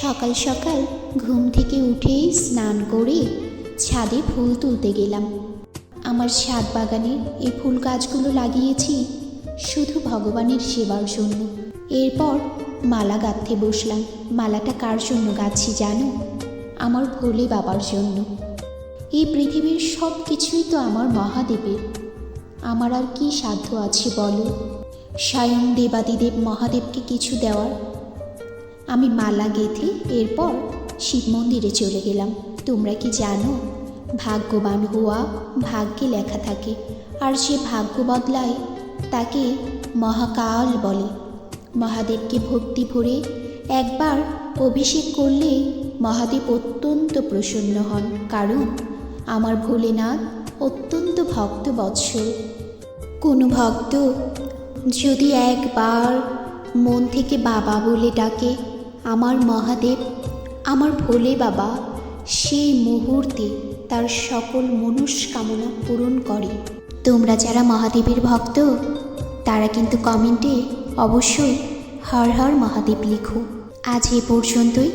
সকাল সকাল ঘুম থেকে উঠেই স্নান করে ছাদে ফুল তুলতে গেলাম। আমার ছাদ বাগানে এই ফুল গাছগুলো লাগিয়েছি শুধু ভগবানের সেবার জন্য। এরপর মালা গাঁথতে বসলাম। মালাটা কার জন্য গাঁথছি জানো? আমার ভোলে বাবার জন্য। এই পৃথিবীর সব কিছুই তো আমার মহাদেবের। আমার আর কি সাধ্য আছে বলো স্বয়ং দেবাদিদেব মহাদেবকে কিছু দেওয়ার? আমি মালা গেঁথে এরপর শিব মন্দিরে চলে গেলাম। তোমরা কি জানো, ভাগ্যবান হওয়া ভাগ্যে লেখা থাকে, আর যে ভাগ্য বদলায় তাকে মহাকাল বলে। মহাদেবকে ভক্তি ভরে একবার অভিষেক করলে মহাদেব অত্যন্ত প্রসন্ন হন, কারণ আমার ভোলেনাথ অত্যন্ত ভক্তবৎসল। কোনো ভক্ত যদি একবার মন থেকে বাবা বলে ডাকে, আমার মহাদেব, আমার ভোলে বাবা সেই মুহূর্তে তার সকল মনস্কামনা পূরণ করে। তোমরা যারা মহাদেবের ভক্ত তারা কিন্তু কমেন্টে অবশ্যই হর হর মহাদেব লিখো। আজ এ পর্যন্তই।